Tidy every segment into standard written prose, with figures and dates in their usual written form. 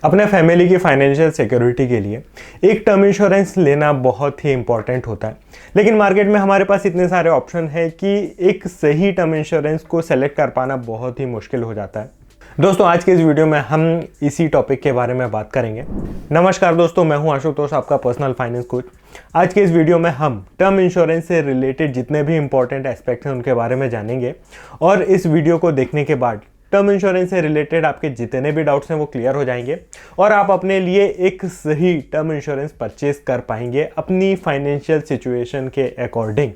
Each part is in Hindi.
अपने फैमिली की फाइनेंशियल सिक्योरिटी के लिए एक टर्म इंश्योरेंस लेना बहुत ही इंपॉर्टेंट होता है। लेकिन मार्केट में हमारे पास इतने सारे ऑप्शन हैं कि एक सही टर्म इंश्योरेंस को सेलेक्ट कर पाना बहुत ही मुश्किल हो जाता है। दोस्तों, आज के इस वीडियो में हम इसी टॉपिक के बारे में बात करेंगे। नमस्कार दोस्तों, मैं हूं आशुतोष, आपका पर्सनल फाइनेंस कोच। आज के इस वीडियो में हम टर्म इंश्योरेंस से रिलेटेड जितने भी इंपॉर्टेंट एस्पेक्ट हैं उनके बारे में जानेंगे और इस वीडियो को देखने के बाद टर्म इंश्योरेंस से रिलेटेड आपके जितने भी डाउट्स हैं वो क्लियर हो जाएंगे और आप अपने लिए एक सही टर्म इंश्योरेंस परचेज कर पाएंगे अपनी फाइनेंशियल सिचुएशन के अकॉर्डिंग।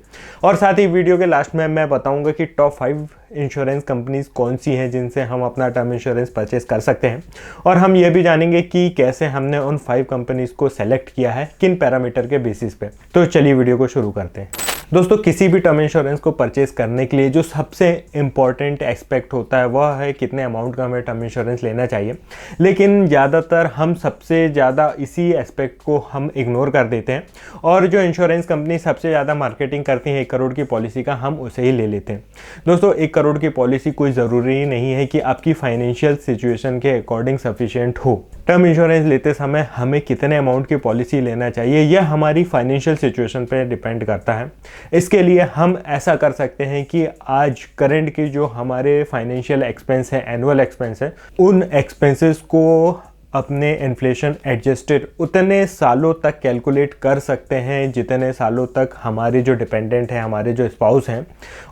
और साथ ही वीडियो के लास्ट में मैं बताऊंगा कि टॉप 5 इंश्योरेंस कंपनीज कौन सी हैं जिनसे हम अपना टर्म इंश्योरेंस परचेज कर सकते हैं। और हम ये भी जानेंगे कि कैसे हमने उन 5 कंपनीज को सेलेक्ट किया है, किन पैरामीटर के बेसिस पे। तो चलिए वीडियो को शुरू करते हैं। दोस्तों, किसी भी टर्म इंश्योरेंस को परचेज करने के लिए जो सबसे इम्पॉर्टेंट एस्पेक्ट होता है वह है कितने अमाउंट का हमें टर्म इंश्योरेंस लेना चाहिए। लेकिन ज़्यादातर हम सबसे ज़्यादा इसी एस्पेक्ट को हम इग्नोर कर देते हैं और जो इंश्योरेंस कंपनी सबसे ज़्यादा मार्केटिंग करती है 1 करोड़ की पॉलिसी का, हम उसे ही ले लेते हैं। दोस्तों, 1 करोड़ की पॉलिसी कोई ज़रूरी नहीं है कि आपकी फाइनेंशियल सिचुएशन के अकॉर्डिंग सफिशिएंट हो। टर्म इंश्योरेंस लेते समय हमें कितने अमाउंट की पॉलिसी लेना चाहिए यह हमारी फाइनेंशियल सिचुएशन पर डिपेंड करता है। इसके लिए हम ऐसा कर सकते हैं कि आज करंट की जो हमारे फाइनेंशियल एक्सपेंस है, एनुअल एक्सपेंस है, उन एक्सपेंसेस को अपने इन्फ्लेशन एडजस्टेड उतने सालों तक कैलकुलेट कर सकते हैं जितने सालों तक हमारे जो डिपेंडेंट हैं, हमारे जो स्पाउस हैं,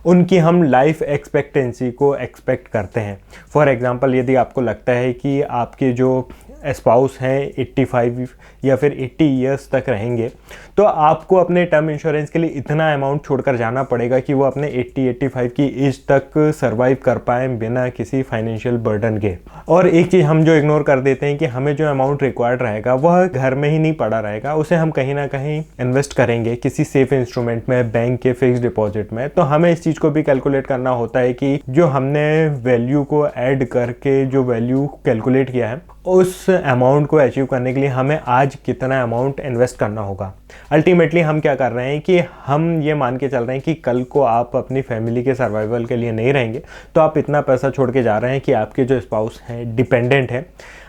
उनकी हम लाइफ एक्सपेक्टेंसी को एक्सपेक्ट करते हैं। फॉर एग्जांपल, यदि आपको लगता है कि आपके जो स्पाउस हैं 85 या फिर 80 ईयर्स तक रहेंगे, तो आपको अपने टर्म इंश्योरेंस के लिए इतना अमाउंट छोड़कर जाना पड़ेगा कि वो अपने 80-85 की एज तक सर्वाइव कर पाएँ बिना किसी फाइनेंशियल बर्डन के। और एक चीज़ हम जो इग्नोर कर देते हैं कि हमें जो अमाउंट रिक्वायर्ड रहेगा वह घर में ही नहीं पड़ा रहेगा, उसे हम कहीं ना कहीं इन्वेस्ट करेंगे किसी सेफ इंस्ट्रूमेंट में, बैंक के फिक्स डिपॉजिट में। तो हमें इस चीज़ को भी कैलकुलेट करना होता है कि जो हमने वैल्यू को ऐड करके जो वैल्यू कैलकुलेट किया है उस अमाउंट को अचीव करने के लिए हमें आज कितना अमाउंट इन्वेस्ट करना होगा। अल्टीमेटली हम क्या कर रहे हैं कि हम ये मान के चल रहे हैं कि कल को आप अपनी फैमिली के सर्वाइवल के लिए नहीं रहेंगे, तो आप इतना पैसा छोड़ के जा रहे हैं कि आपके जो स्पाउस हैं, डिपेंडेंट हैं,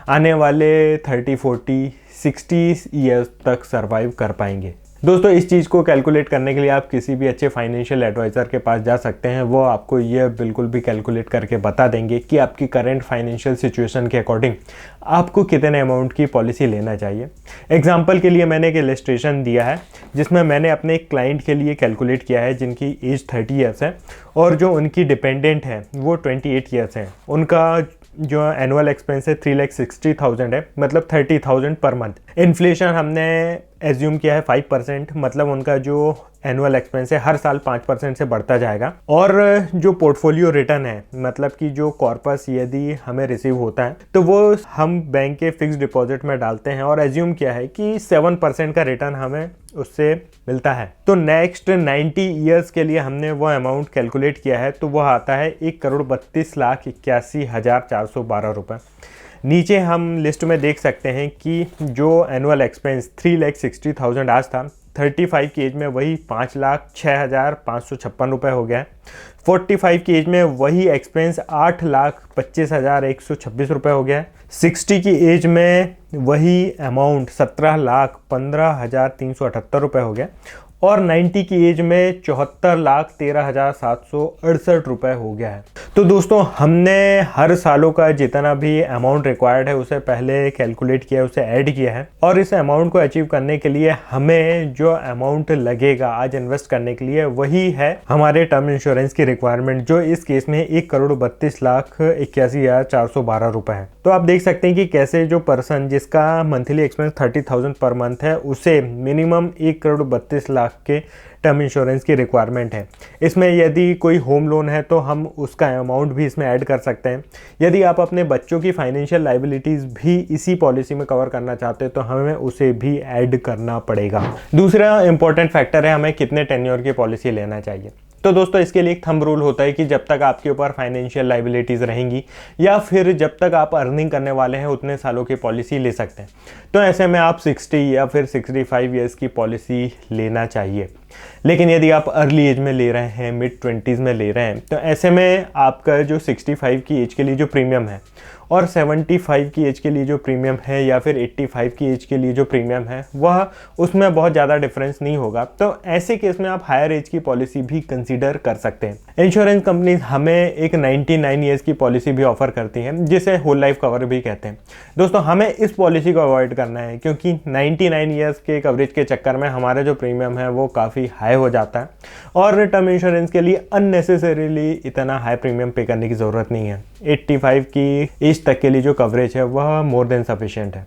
आने वाले 30, 40, 60 ईयर्स तक सर्वाइव कर पाएंगे। दोस्तों, इस चीज़ को कैलकुलेट करने के लिए आप किसी भी अच्छे फाइनेंशियल एडवाइज़र के पास जा सकते हैं। वो आपको ये बिल्कुल भी कैलकुलेट करके बता देंगे कि आपकी करंट फाइनेंशियल सिचुएशन के अकॉर्डिंग आपको कितने अमाउंट की पॉलिसी लेना चाहिए। एग्जाम्पल के लिए मैंने एक इलस्ट्रेशन दिया है जिसमें मैंने अपने एक क्लाइंट के लिए कैलकुलेट किया है जिनकी एज 30 ईयर्स है और जो उनकी डिपेंडेंट है वो 28 ईयर्स हैं। उनका जो एनुअल एक्सपेंस है 3,60,000 है, मतलब 30,000 पर मंथ। इन्फ्लेशन हमने एज्यूम किया है 5%, मतलब उनका जो एनुअल एक्सपेंस है हर साल 5% से बढ़ता जाएगा। और जो पोर्टफोलियो रिटर्न है, मतलब कि जो कॉर्पस यदि हमें रिसीव होता है तो वो हम बैंक के फिक्स डिपॉजिट में डालते हैं और एज्यूम किया है कि 7% का रिटर्न हमें उससे मिलता है। तो नेक्स्ट 90 ईयर्स के लिए हमने वो अमाउंट कैलकुलेट किया है, तो वह आता है 1,32,81,412 रुपये। नीचे हम लिस्ट में देख सकते हैं कि जो एनुअल एक्सपेंस 3,60,000 आज था, 35 की एज में वही 5,06,556 रुपये हो गया है। 45 की एज में वही एक्सपेंस 8,25,126 रुपये हो गया है। 60 की एज में वही अमाउंट 17,15,378 रुपये हो गया और 90 की एज में 74,13,768 रुपये हो गया है। तो दोस्तों, हमने हर सालों का जितना भी अमाउंट रिक्वायर्ड है उसे पहले कैलकुलेट किया है, उसे ऐड किया है और इस अमाउंट को अचीव करने के लिए हमें जो अमाउंट लगेगा आज इन्वेस्ट करने के लिए वही है हमारे टर्म इंश्योरेंस की रिक्वायरमेंट, जो इस केस में 1,32,81,412 रुपये है। तो आप देख सकते हैं कि कैसे जो पर्सन जिसका मंथली एक्सपेंस 30,000 पर मंथ है उसे मिनिमम 1,32,00,000 के टर्म इंश्योरेंस की रिक्वायरमेंट है। इसमें यदि कोई होम लोन है तो हम उसका अमाउंट भी इसमें ऐड कर सकते हैं। यदि आप अपने बच्चों की फाइनेंशियल लायबिलिटीज़ भी इसी पॉलिसी में कवर करना चाहते हैं तो हमें उसे भी ऐड करना पड़ेगा। दूसरा इंपॉर्टेंट फैक्टर है हमें कितने टेन्योर की पॉलिसी लेना चाहिए। तो दोस्तों, इसके लिए एक थंब रूल होता है कि जब तक आपके ऊपर फाइनेंशियल लायबिलिटीज़ रहेंगी या फिर जब तक आप अर्निंग करने वाले हैं उतने सालों की पॉलिसी ले सकते हैं। तो ऐसे में आप 60 या फिर 65 ईयर्स की पॉलिसी लेना चाहिए। लेकिन यदि आप अर्ली एज में ले रहे हैं, मिड 20s में ले रहे हैं, तो ऐसे में आपका जो 65 की एज के लिए जो प्रीमियम है और 75 की एज के लिए जो प्रीमियम है या फिर 85 की एज के लिए जो प्रीमियम है वह उसमें बहुत ज़्यादा डिफरेंस नहीं होगा। तो ऐसे केस में आप हायर एज की पॉलिसी भी कंसीडर कर सकते हैं। इंश्योरेंस कंपनी हमें एक 99 ईयर्स की पॉलिसी भी ऑफर करती है जिसे होल लाइफ कवर भी कहते हैं। दोस्तों हमें इस पॉलिसी को अवॉइड करना है क्योंकि 99 ईयर्स के कवरेज के चक्कर में हमारा जो प्रीमियम है वो काफ़ी हाई हो जाता है और टर्म इंश्योरेंस के लिए अननेसेसरीली इतना हाई प्रीमियम पे करने की ज़रूरत नहीं है। 85 की एज तक के लिए जो कवरेज है वह मोर देन सफिशिएंट है।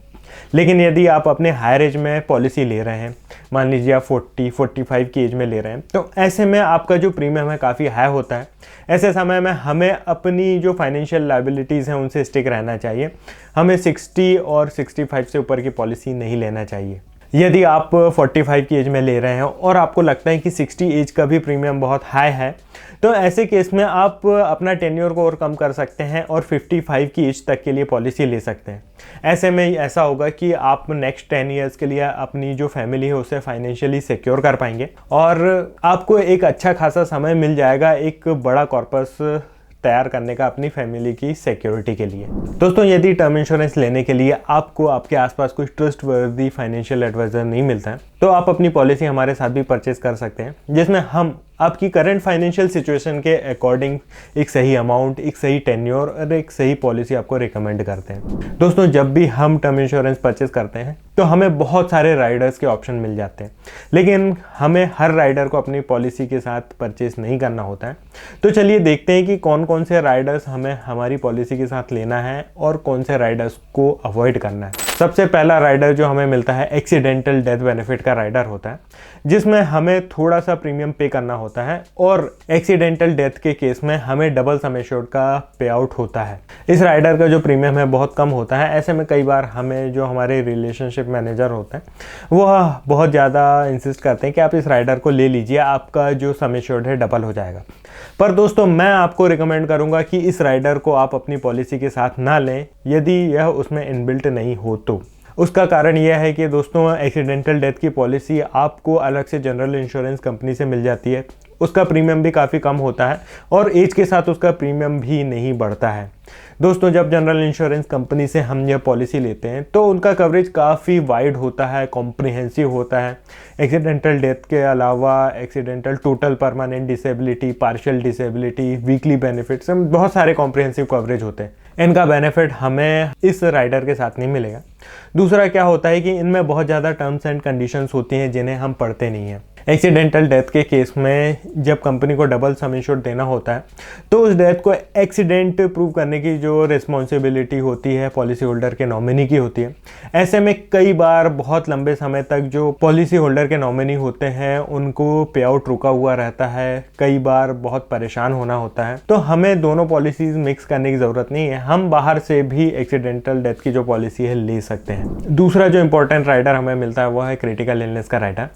लेकिन यदि आप अपने हायर एज में पॉलिसी ले रहे हैं, मान लीजिए आप 40-45 की एज में ले रहे हैं, तो ऐसे में आपका जो प्रीमियम है काफ़ी हाई होता है। ऐसे समय में हमें अपनी जो फाइनेंशियल लायबिलिटीज़ हैं उनसे स्टिक रहना चाहिए। हमें 60 और 65 से ऊपर की पॉलिसी नहीं लेना चाहिए। यदि आप 45 की एज में ले रहे हैं और आपको लगता है कि 60 एज का भी प्रीमियम बहुत हाई है, तो ऐसे केस में आप अपना टेन्योर को और कम कर सकते हैं और 55 की एज तक के लिए पॉलिसी ले सकते हैं। ऐसे में ऐसा होगा कि आप नेक्स्ट 10 ईयर्स के लिए अपनी जो फैमिली है उसे फाइनेंशियली सिक्योर कर पाएंगे और आपको एक अच्छा खासा समय मिल जाएगा एक बड़ा कॉर्पस तैयार करने का अपनी फैमिली की सिक्योरिटी के लिए। दोस्तों यदि टर्म इंश्योरेंस लेने के लिए आपको आपके आसपास कोई ट्रस्टवर्दी फाइनेंशियल एडवाइजर नहीं मिलता है, तो आप अपनी पॉलिसी हमारे साथ भी परचेज कर सकते हैं, जिसमें हम आपकी करंट फाइनेंशियल सिचुएशन के अकॉर्डिंग एक सही अमाउंट, एक सही टेन्योर और एक सही पॉलिसी आपको रिकमेंड करते हैं। दोस्तों जब भी हम टर्म इंश्योरेंस परचेज करते हैं तो हमें बहुत सारे राइडर्स के ऑप्शन मिल जाते हैं, लेकिन हमें हर राइडर को अपनी पॉलिसी के साथ परचेज नहीं करना होता है। तो चलिए देखते हैं कि कौन कौन से राइडर्स हमें हमारी पॉलिसी के साथ लेना है और कौन से राइडर्स को अवॉइड करना है। सबसे पहला राइडर जो हमें मिलता है एक्सीडेंटल डेथ बेनिफिट का राइडर होता है, जिसमें हमें थोड़ा सा प्रीमियम पे करना होता है और एक्सीडेंटल डेथ के केस में हमें डबल सम एश्योर्ड का पे आउट होता है। इस राइडर का जो प्रीमियम है बहुत कम होता है। ऐसे में कई बार हमें जो हमारे रिलेशनशिप मैनेजर होते हैं वह बहुत ज़्यादा इंसिस्ट करते हैं कि आप इस राइडर को ले लीजिए, आपका जो सम एश्योर्ड है डबल हो जाएगा। पर दोस्तों मैं आपको रिकमेंड करूंगा कि इस राइडर को आप अपनी पॉलिसी के साथ ना लें यदि यह उसमें इनबिल्ट नहीं हो तो। उसका कारण यह है कि दोस्तों एक्सीडेंटल डेथ की पॉलिसी आपको अलग से जनरल इंश्योरेंस कंपनी से मिल जाती है। उसका प्रीमियम भी काफ़ी कम होता है और एज के साथ उसका प्रीमियम भी नहीं बढ़ता है। दोस्तों जब जनरल इंश्योरेंस कंपनी से हम यह पॉलिसी लेते हैं तो उनका कवरेज काफ़ी वाइड होता है, कॉम्प्रिहेंसिव होता है। एक्सीडेंटल डेथ के अलावा accidental total permanent disability, partial disability, weekly benefits, बहुत सारे कॉम्प्रिहेंसिव कवरेज होते हैं। इनका बेनिफिट हमें इस राइडर के साथ नहीं मिलेगा। दूसरा क्या होता है कि इनमें बहुत ज़्यादा टर्म्स एंड कंडीशंस होती हैं जिन्हें हम पढ़ते नहीं हैं। एक्सीडेंटल डेथ के केस में जब कंपनी को डबल सम एश्योर्ड देना होता है तो उस डेथ को एक्सीडेंट प्रूव करने की जो रिस्पॉन्सिबिलिटी होती है पॉलिसी होल्डर के नॉमिनी की होती है। ऐसे में कई बार बहुत लंबे समय तक जो पॉलिसी होल्डर के नॉमिनी होते हैं उनको पे आउट रुका हुआ रहता है, कई बार बहुत परेशान होना होता है। तो हमें दोनों पॉलिसीज मिक्स करने की ज़रूरत नहीं है, हम बाहर से भी एक्सीडेंटल डेथ की जो पॉलिसी है ले सकते हैं। दूसरा जो इंपॉर्टेंट राइडर हमें मिलता है वह है क्रिटिकल इलनेस का राइडर,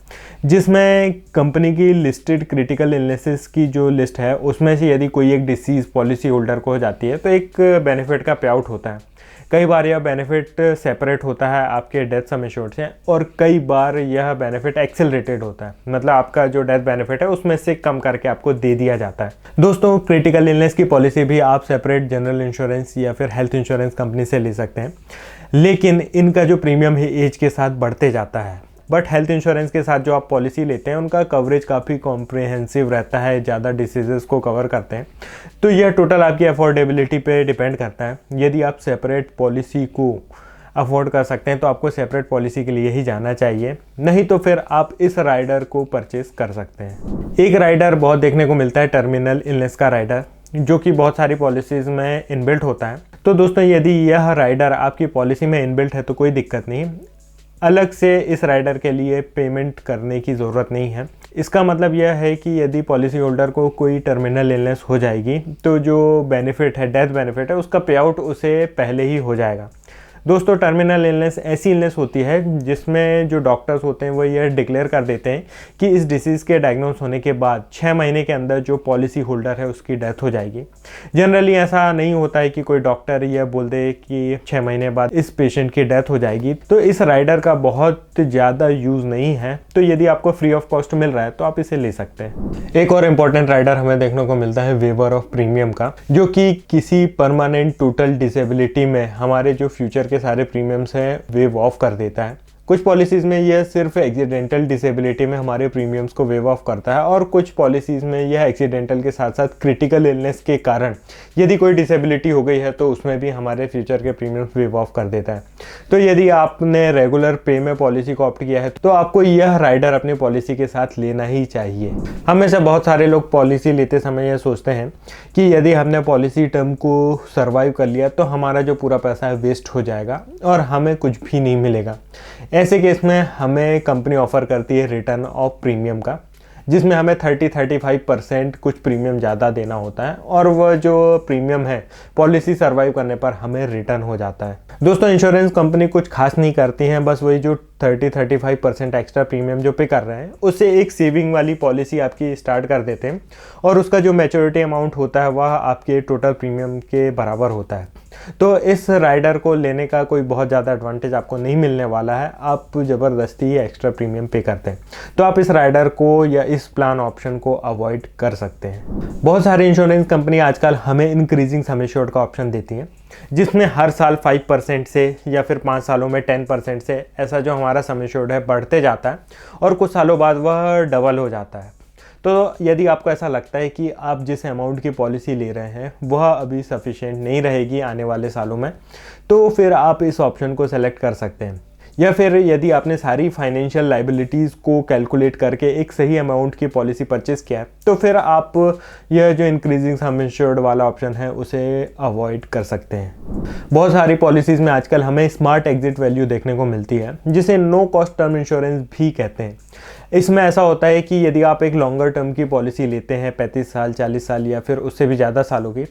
जिसमें कंपनी की लिस्टेड क्रिटिकल इलनेसेस की जो लिस्ट है उसमें से यदि कोई एक डिसीज पॉलिसी होल्डर को हो जाती है तो एक बेनिफिट का पे आउट होता है। कई बार यह बेनिफिट सेपरेट होता है आपके डेथ सम एश्योर्ड से और कई बार यह बेनिफिट एक्सेलरेटेड होता है, मतलब आपका जो डेथ बेनिफिट है उसमें से कम करके आपको दे दिया जाता है। दोस्तों क्रिटिकल इलनेस की पॉलिसी भी आप सेपरेट जनरल इंश्योरेंस या फिर हेल्थ इंश्योरेंस कंपनी से ले सकते हैं, लेकिन इनका जो प्रीमियम है एज के साथ बढ़ते जाता है। बट हेल्थ इंश्योरेंस के साथ जो आप पॉलिसी लेते हैं उनका कवरेज काफ़ी कॉम्प्रिहेंसिव रहता है, ज़्यादा डिसीजेस को कवर करते हैं। तो यह टोटल आपकी अफोर्डेबिलिटी पे डिपेंड करता है। यदि आप सेपरेट पॉलिसी को अफोर्ड कर सकते हैं तो आपको सेपरेट पॉलिसी के लिए ही जाना चाहिए, नहीं तो फिर आप इस राइडर को परचेस कर सकते हैं। एक राइडर बहुत देखने को मिलता है टर्मिनल इलनेस का राइडर, जो कि बहुत सारी पॉलिसीज़ में इनबिल्ट होता है। तो दोस्तों यदि यह राइडर आपकी पॉलिसी में इनबिल्ट है तो कोई दिक्कत नहीं, अलग से इस राइडर के लिए पेमेंट करने की ज़रूरत नहीं है। इसका मतलब यह है कि यदि पॉलिसी होल्डर को कोई टर्मिनल इलनेस हो जाएगी तो जो बेनिफिट है, डेथ बेनिफिट है, उसका पे आउट उसे पहले ही हो जाएगा। दोस्तों टर्मिनल इलनेस ऐसी इलनेस होती है जिसमें जो डॉक्टर्स होते हैं वो ये डिक्लेयर कर देते हैं कि इस डिसीज़ के डायग्नोस होने के बाद 6 महीने के अंदर जो पॉलिसी होल्डर है उसकी डेथ हो जाएगी। जनरली ऐसा नहीं होता है कि कोई डॉक्टर यह बोल दे कि 6 महीने बाद इस पेशेंट की डेथ हो जाएगी, तो इस राइडर का बहुत ज़्यादा यूज़ नहीं है। तो यदि आपको फ्री ऑफ कॉस्ट मिल रहा है तो आप इसे ले सकते हैं। एक और इम्पॉर्टेंट राइडर हमें देखने को मिलता है वेवर ऑफ प्रीमियम का, जो कि किसी परमानेंट टोटल डिसेबिलिटी में हमारे जो फ्यूचर के सारे प्रीमियम्स हैं वेव ऑफ कर देता है। कुछ पॉलिसीज़ में यह सिर्फ एक्सीडेंटल डिसेबिलिटी में हमारे प्रीमियम्स को वेव ऑफ करता है, और कुछ पॉलिसीज़ में यह एक्सीडेंटल के साथ साथ क्रिटिकल इलनेस के कारण यदि कोई डिसेबिलिटी हो गई है तो उसमें भी हमारे फ्यूचर के प्रीमियम्स वेव ऑफ कर देता है। तो यदि आपने रेगुलर पे में पॉलिसी को ऑप्ट किया है तो आपको यह राइडर अपनी पॉलिसी के साथ लेना ही चाहिए। हमेशा बहुत सारे लोग पॉलिसी लेते समय यह सोचते हैं कि यदि हमने पॉलिसी टर्म को सर्वाइव कर लिया तो हमारा जो पूरा पैसा है वेस्ट हो जाएगा और हमें कुछ भी नहीं मिलेगा। ऐसे केस में हमें कंपनी ऑफर करती है रिटर्न ऑफ प्रीमियम का, जिसमें हमें 30-35% कुछ प्रीमियम ज़्यादा देना होता है, और वह जो प्रीमियम है पॉलिसी सर्वाइव करने पर हमें रिटर्न हो जाता है। दोस्तों इंश्योरेंस कंपनी कुछ खास नहीं करती हैं, बस वही जो 30-35% एक्स्ट्रा प्रीमियम जो पे कर रहे हैं उससे एक सेविंग वाली पॉलिसी आपकी स्टार्ट कर देते हैं, और उसका जो मैच्योरिटी अमाउंट होता है वह आपके टोटल प्रीमियम के बराबर होता है। तो इस राइडर को लेने का कोई बहुत ज़्यादा एडवांटेज आपको नहीं मिलने वाला है, आप ज़बरदस्ती एक्स्ट्रा प्रीमियम पे करते हैं, तो आप इस राइडर को या इस प्लान ऑप्शन को अवॉइड कर सकते हैं। बहुत सारी इंश्योरेंस कंपनी आजकल हमें इंक्रीजिंग सम एश्योर्ड का ऑप्शन देती हैं, जिसमें हर साल 5% से या फिर 5 सालों में 10% से ऐसा जो हमारा सम एश्योर्ड है बढ़ते जाता है, और कुछ सालों बाद वह डबल हो जाता है। तो यदि आपको ऐसा लगता है कि आप जिस अमाउंट की पॉलिसी ले रहे हैं वह अभी सफिशिएंट नहीं रहेगी आने वाले सालों में, तो फिर आप इस ऑप्शन को सेलेक्ट कर सकते हैं। या फिर यदि आपने सारी फाइनेंशियल लाइबिलिटीज़ को कैलकुलेट करके एक सही अमाउंट की पॉलिसी परचेस किया है तो फिर आप यह जो इंक्रीजिंग सम इंश्योर्ड वाला ऑप्शन है उसे अवॉइड कर सकते हैं। बहुत सारी पॉलिसीज़ में आजकल हमें स्मार्ट एग्जिट वैल्यू देखने को मिलती है, जिसे नो कॉस्ट टर्म इंश्योरेंस भी कहते हैं। इसमें ऐसा होता है कि यदि आप एक लॉन्गर टर्म की पॉलिसी लेते हैं 35 साल 40 साल या फिर उससे भी ज़्यादा सालों की,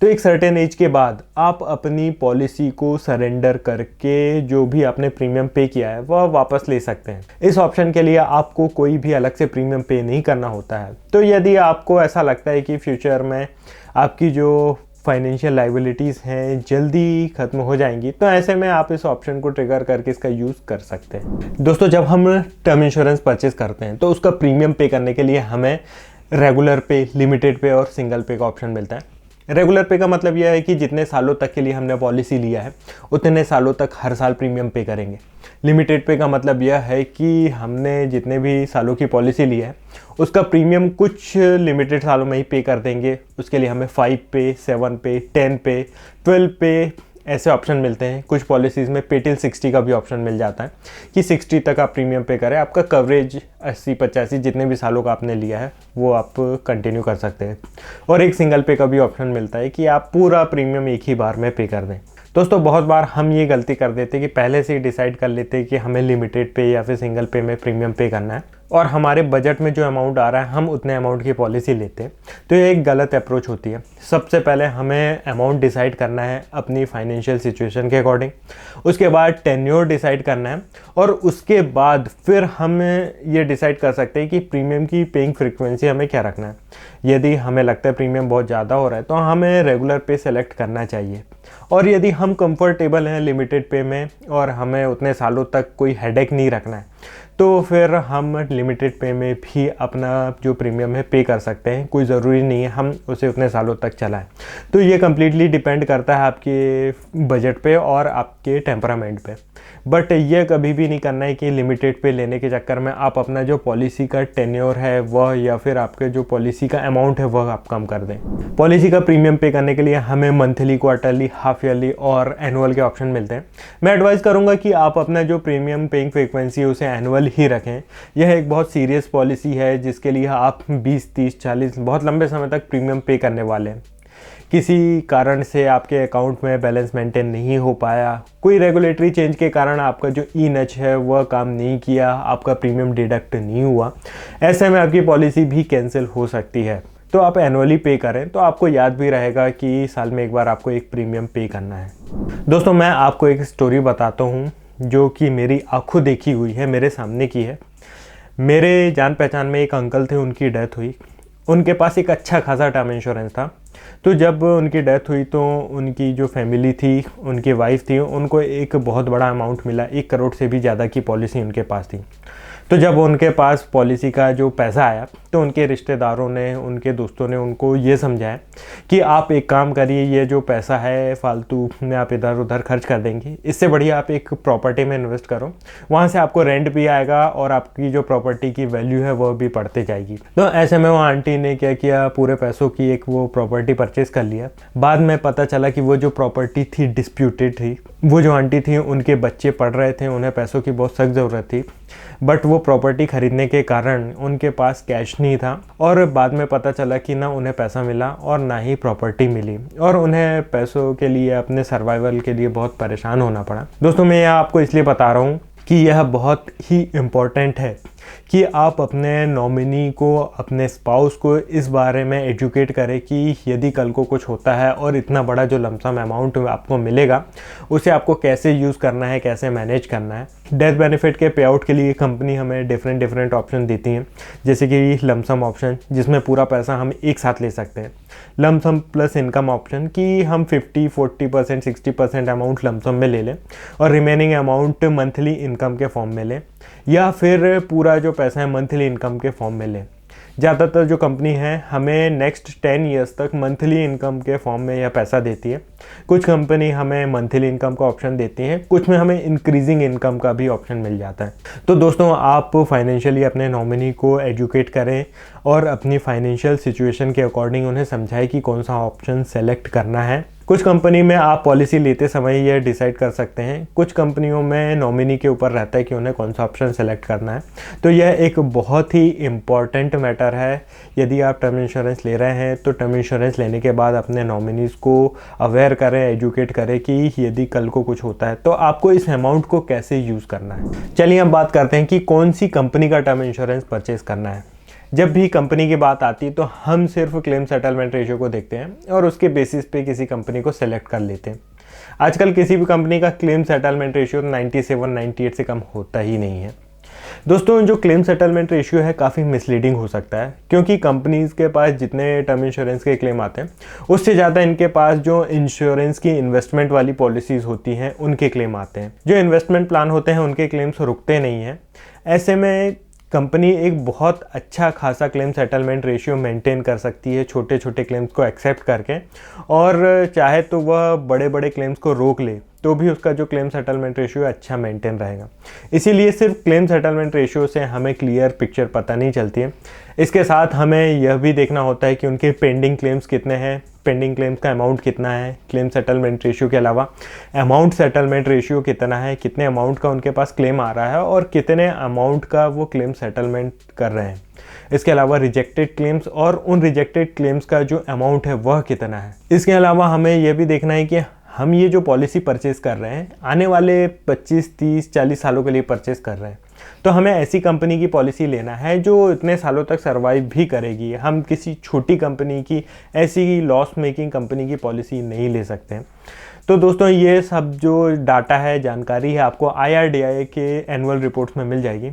तो एक सर्टेन एज के बाद आप अपनी पॉलिसी को सरेंडर करके जो भी आपने प्रीमियम पे किया है वह वापस ले सकते हैं। इस ऑप्शन के लिए आपको कोई भी अलग से प्रीमियम पे नहीं करना होता है। तो यदि आपको ऐसा लगता है कि फ्यूचर में आपकी जो फाइनेंशियल लाइबिलिटीज़ हैं जल्दी ख़त्म हो जाएंगी, तो ऐसे में आप इस ऑप्शन को ट्रिगर करके इसका यूज़ कर सकते हैं। दोस्तों जब हम टर्म इंश्योरेंस परचेज करते हैं तो उसका प्रीमियम पे करने के लिए हमें रेगुलर पे, लिमिटेड पे और सिंगल पे का ऑप्शन मिलता है। रेगुलर पे का मतलब यह है कि जितने सालों तक के लिए हमने पॉलिसी लिया है उतने सालों तक हर साल प्रीमियम पे करेंगे। लिमिटेड पे का मतलब यह है कि हमने जितने भी सालों की पॉलिसी ली है उसका प्रीमियम कुछ लिमिटेड सालों में ही पे कर देंगे। उसके लिए हमें 5 पे, 7 पे, 10 पे, 12 पे ऐसे ऑप्शन मिलते हैं। कुछ पॉलिसीज़ में पे टिल 60 का भी ऑप्शन मिल जाता है कि 60 तक आप प्रीमियम पे करें, आपका कवरेज 80-85 जितने भी सालों का आपने लिया है वो आप कंटिन्यू कर सकते हैं। और एक सिंगल पे का भी ऑप्शन मिलता है कि आप पूरा प्रीमियम एक ही बार में पे कर दें। दोस्तों बहुत बार हम ये गलती कर देते हैं कि पहले से ही डिसाइड कर लेते हैं कि हमें लिमिटेड पे या फिर सिंगल पे में प्रीमियम पे करना है, और हमारे बजट में जो अमाउंट आ रहा है हम उतने अमाउंट की पॉलिसी लेते हैं। तो ये एक गलत अप्रोच होती है। सबसे पहले हमें अमाउंट डिसाइड करना है अपनी फाइनेंशियल सिचुएशन के अकॉर्डिंग, उसके बाद टेन्योर डिसाइड करना है, और उसके बाद फिर हम ये डिसाइड कर सकते हैं कि प्रीमियम की पेइंग फ्रीक्वेंसी हमें क्या रखना है। यदि हमें लगता है प्रीमियम बहुत ज़्यादा हो रहा है तो हमें रेगुलर पे सेलेक्ट करना चाहिए, और यदि हम कंफर्टेबल हैं लिमिटेड पे में और हमें उतने सालों तक कोई हेडेक नहीं रखना है तो फिर हम लिमिटेड पे में भी अपना जो प्रीमियम है पे कर सकते हैं। कोई ज़रूरी नहीं है हम उसे उतने सालों तक चलाएं। तो ये कम्प्लीटली डिपेंड करता है आपके बजट पे और आपके टेम्परामेंट पे। बट ये कभी भी नहीं करना है कि लिमिटेड पे लेने के चक्कर में आप अपना जो पॉलिसी का टेन्योर है वह या फिर आपके जो पॉलिसी का अमाउंट है वह आप कम कर दें। पॉलिसी का प्रीमियम पे करने के लिए हमें मंथली, क्वार्टरली, हाफ ईयरली और एनुअल के ऑप्शन मिलते हैं। मैं एडवाइस करूँगा कि आप अपना जो प्रीमियम पेइंग फ्रीक्वेंसी है उसे एनुअल ही रखें। यह एक बहुत सीरियस पॉलिसी है जिसके लिए आप 20, 30, 40 बहुत लंबे समय तक प्रीमियम पे करने वाले हैं। किसी कारण से आपके अकाउंट में बैलेंस मेंटेन नहीं हो पाया, कोई रेगुलेटरी चेंज के कारण आपका जो ई-नच है वह काम नहीं किया, आपका प्रीमियम डिडक्ट नहीं हुआ, ऐसे में आपकी पॉलिसी भी कैंसिल हो सकती है। तो आप एनुअली पे करें तो आपको याद भी रहेगा कि साल में एक बार आपको एक प्रीमियम पे करना है। दोस्तों मैं आपको एक स्टोरी बताता हूँ जो कि मेरी आंखों देखी हुई है, मेरे सामने की है। मेरे जान पहचान में एक अंकल थे, उनकी डेथ हुई। उनके पास एक अच्छा खासा टर्म इंश्योरेंस था। तो जब उनकी डेथ हुई तो उनकी जो फैमिली थी, उनकी वाइफ थी, उनको एक बहुत बड़ा अमाउंट मिला, 1 करोड़ से भी ज़्यादा की पॉलिसी उनके पास थी। तो जब उनके पास पॉलिसी का जो पैसा आया तो उनके रिश्तेदारों ने, उनके दोस्तों ने उनको ये समझाया कि आप एक काम करिए, ये जो पैसा है फालतू में आप इधर उधर खर्च कर देंगे, इससे बढ़िया आप एक प्रॉपर्टी में इन्वेस्ट करो, वहाँ से आपको रेंट भी आएगा और आपकी जो प्रॉपर्टी की वैल्यू है वो भी बढ़ते जाएगी। तो ऐसे में वो आंटी ने क्या किया, पूरे पैसों की एक वो प्रॉपर्टी परचेज कर लिया। बाद में पता चला कि वो जो प्रॉपर्टी थी डिस्प्यूटेड थी। वो जो आंटी थी उनके बच्चे पढ़ रहे थे, उन्हें पैसों की बहुत सख्त ज़रूरत थी, बट वो प्रॉपर्टी खरीदने के कारण उनके पास कैश नहीं था और बाद में पता चला कि ना उन्हें पैसा मिला और ना ही प्रॉपर्टी मिली और उन्हें पैसों के लिए, अपने सर्वाइवल के लिए बहुत परेशान होना पड़ा। दोस्तों मैं यह आपको इसलिए बता रहा हूँ कि यह बहुत ही इम्पॉर्टेंट है कि आप अपने नॉमिनी को, अपने स्पाउस को इस बारे में एजुकेट करें कि यदि कल को कुछ होता है और इतना बड़ा जो लमसम अमाउंट आपको मिलेगा उसे आपको कैसे यूज़ करना है, कैसे मैनेज करना है। डेथ बेनिफिट के पे आउट के लिए कंपनी हमें डिफरेंट ऑप्शन देती हैं, जैसे कि लमसम ऑप्शन जिसमें पूरा पैसा हम एक साथ ले सकते हैं, लमसम प्लस इनकम ऑप्शन कि हम 50-40%, 60% अमाउंट लमसम में ले लें और रिमेनिंग अमाउंट मंथली इनकम के फॉर्म में लें, या फिर पूरा जो पैसा है मंथली इनकम के फॉर्म में लें। ज़्यादातर जो कंपनी है हमें नेक्स्ट 10 ईयर्स तक मंथली इनकम के फॉर्म में यह पैसा देती है। कुछ कंपनी हमें मंथली इनकम का ऑप्शन देती है, कुछ में हमें इंक्रीजिंग इनकम का भी ऑप्शन मिल जाता है। तो दोस्तों आप फाइनेंशियली अपने नॉमिनी को एजुकेट करें और अपनी फाइनेंशियल सिचुएशन के अकॉर्डिंग उन्हें समझाएं कि कौन सा ऑप्शन सेलेक्ट करना है। कुछ कंपनी में आप पॉलिसी लेते समय यह डिसाइड कर सकते हैं, कुछ कंपनियों में नॉमिनी के ऊपर रहता है कि उन्हें कौन सा ऑप्शन सेलेक्ट करना है। तो यह एक बहुत ही इम्पॉर्टेंट मैटर है। यदि आप टर्म इंश्योरेंस ले रहे हैं तो टर्म इंश्योरेंस लेने के बाद अपने नॉमिनीज़ को अवेयर करें, एजुकेट करें कि यदि कल को कुछ होता है तो आपको इस अमाउंट को कैसे यूज़ करना है। चलिए हम बात करते हैं कि कौन सी कंपनी का टर्म इंश्योरेंस परचेज़ करना है। जब भी कंपनी की बात आती है तो हम सिर्फ क्लेम सेटलमेंट रेशियो को देखते हैं और उसके बेसिस पे किसी कंपनी को सेलेक्ट कर लेते हैं। आजकल किसी भी कंपनी का क्लेम सेटलमेंट रेशियो 97-98 से कम होता ही नहीं है। दोस्तों जो क्लेम सेटलमेंट रेशियो है काफ़ी मिसलीडिंग हो सकता है, क्योंकि कंपनीज़ के पास जितने टर्म इंश्योरेंस के क्लेम आते हैं उससे ज़्यादा इनके पास जो इंश्योरेंस की इन्वेस्टमेंट वाली पॉलिसीज़ होती हैं उनके क्लेम आते हैं। जो इन्वेस्टमेंट प्लान होते हैं उनके क्लेम्स रुकते नहीं हैं। ऐसे में कंपनी एक बहुत अच्छा खासा क्लेम सेटलमेंट रेशियो मेंटेन कर सकती है छोटे छोटे क्लेम्स को एक्सेप्ट करके, और चाहे तो वह बड़े बड़े क्लेम्स को रोक ले तो भी उसका जो क्लेम सेटलमेंट रेशियो अच्छा मेंटेन रहेगा। इसीलिए सिर्फ क्लेम सेटलमेंट रेशियो से हमें क्लियर पिक्चर पता नहीं चलती है। इसके साथ हमें यह भी देखना होता है कि उनके पेंडिंग क्लेम्स कितने हैं, पेंडिंग क्लेम्स का अमाउंट कितना है, क्लेम सेटलमेंट रेशियो के अलावा अमाउंट सेटलमेंट रेशियो कितना है, कितने अमाउंट का उनके पास क्लेम आ रहा है और कितने अमाउंट का वो क्लेम सेटलमेंट कर रहे हैं। इसके अलावा रिजेक्टेड क्लेम्स और उन रिजेक्टेड क्लेम्स का जो अमाउंट है वह कितना है। इसके अलावा हमें यह भी देखना है कि हम ये जो पॉलिसी परचेज कर रहे हैं आने वाले 25, 30, 40 सालों के लिए परचेज कर रहे हैं, तो हमें ऐसी कंपनी की पॉलिसी लेना है जो इतने सालों तक सर्वाइव भी करेगी। हम किसी छोटी कंपनी की, ऐसी लॉस मेकिंग कंपनी की पॉलिसी नहीं ले सकते हैं। तो दोस्तों ये सब जो डाटा है, जानकारी है, आपको IRDAI के एनुअल रिपोर्ट्स में मिल जाएगी।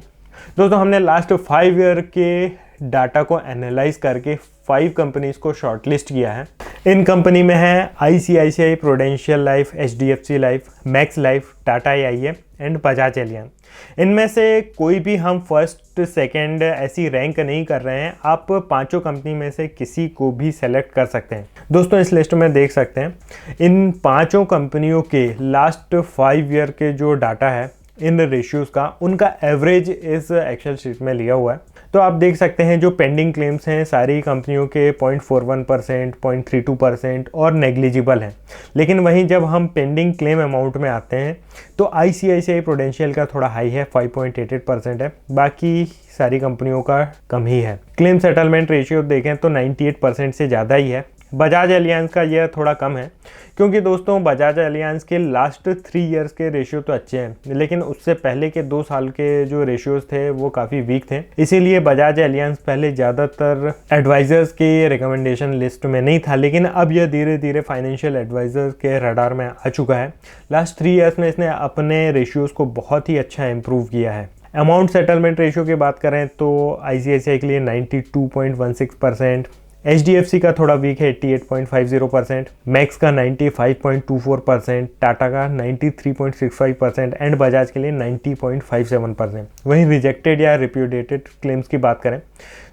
दोस्तों हमने लास्ट 5 ईयर के डाटा को एनालाइज करके 5 कंपनीज को शॉर्टलिस्ट किया है। इन कंपनी में है ICICI prudential life, HDFC life, max life, Tata AIA and Bajaj Allianz. इनमें से कोई भी हम फर्स्ट, सेकंड ऐसी रैंक नहीं कर रहे हैं। आप 5 कंपनी में से किसी को भी सेलेक्ट कर सकते हैं। दोस्तों इस लिस्ट में देख सकते हैं इन 5 कंपनियों के लास्ट 5 ईयर के जो डाटा है इन रेशियोज़ का, उनका एवरेज इस एक्सेल शीट में लिया हुआ है। तो आप देख सकते हैं जो पेंडिंग क्लेम्स हैं सारी कंपनियों के 0.41%, 0.32% और नेग्लिजिबल हैं। लेकिन वहीं जब हम पेंडिंग क्लेम अमाउंट में आते हैं तो ICICI प्रूडेंशियल का थोड़ा हाई है, 5.88% है, बाकी सारी कंपनियों का कम ही है। क्लेम सेटलमेंट रेशियो देखें तो 98% से ज़्यादा ही है। बजाज एलियांज का यह थोड़ा कम है, क्योंकि दोस्तों बजाज एलियांज के लास्ट 3 इयर्स के रेशियो तो अच्छे हैं, लेकिन उससे पहले के 2 साल के जो रेशियोज थे वो काफ़ी वीक थे। इसीलिए बजाज एलियांज पहले ज़्यादातर एडवाइजर्स की रिकमेंडेशन लिस्ट में नहीं था, लेकिन अब यह धीरे धीरे फाइनेंशियल एडवाइजर्स के रडार में आ चुका है। लास्ट 3 इयर्स में इसने अपने रेशियोज़ को बहुत ही अच्छा इम्प्रूव किया है। अमाउंट सेटलमेंट रेशियो की बात करें तो ICICI के लिए 92.16%, HDFC का थोड़ा वीक है 88.50%, मैक्स का 95.24%, टाटा का 93.65% एंड बजाज के लिए 90.57%। वहीं रिजेक्टेड या रिप्यूडिएटेड क्लेम्स की बात करें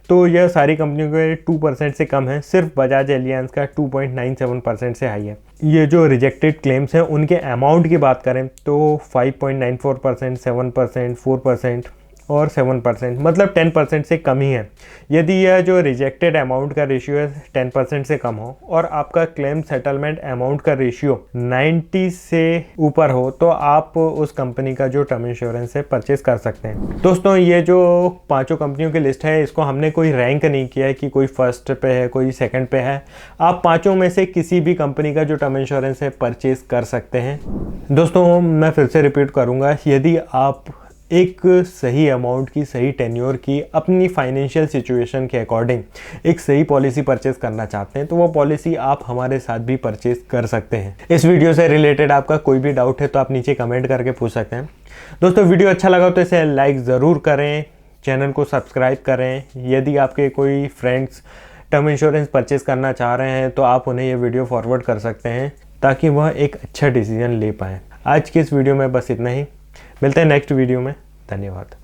तो यह सारी कंपनियों के 2% से कम है, सिर्फ बजाज एलियांज का 2.97% से हाई है। ये जो रिजेक्टेड क्लेम्स हैं उनके अमाउंट की बात करें तो 5.94%, 7%, 4% और 7%, मतलब 10% से कम ही है। यदि यह जो रिजेक्टेड अमाउंट का रेशियो है 10% से कम हो और आपका क्लेम सेटलमेंट अमाउंट का रेशियो 90 से ऊपर हो तो आप उस कंपनी का जो टर्म इंश्योरेंस है परचेज कर सकते हैं। दोस्तों ये जो 5 कंपनियों की लिस्ट है इसको हमने कोई रैंक नहीं किया है कि कोई फर्स्ट पे है कोई सेकंड पे है। आप 5 में से किसी भी कंपनी का जो टर्म इंश्योरेंस है परचेज कर सकते हैं। दोस्तों मैं फिर से रिपीट करूँगा, यदि आप एक सही अमाउंट की, सही टेन्योर की, अपनी फाइनेंशियल सिचुएशन के अकॉर्डिंग एक सही पॉलिसी परचेज करना चाहते हैं तो वो पॉलिसी आप हमारे साथ भी परचेज कर सकते हैं। इस वीडियो से रिलेटेड आपका कोई भी डाउट है तो आप नीचे कमेंट करके पूछ सकते हैं। दोस्तों वीडियो अच्छा लगा तो इसे लाइक ज़रूर करें, चैनल को सब्सक्राइब करें। यदि आपके कोई फ्रेंड्स टर्म इंश्योरेंस परचेज करना चाह रहे हैं तो आप उन्हें ये वीडियो फॉरवर्ड कर सकते हैं ताकि वह एक अच्छा डिसीजन ले पाएँ। आज की इस वीडियो में बस इतना ही, मिलते हैं नेक्स्ट वीडियो में। धन्यवाद।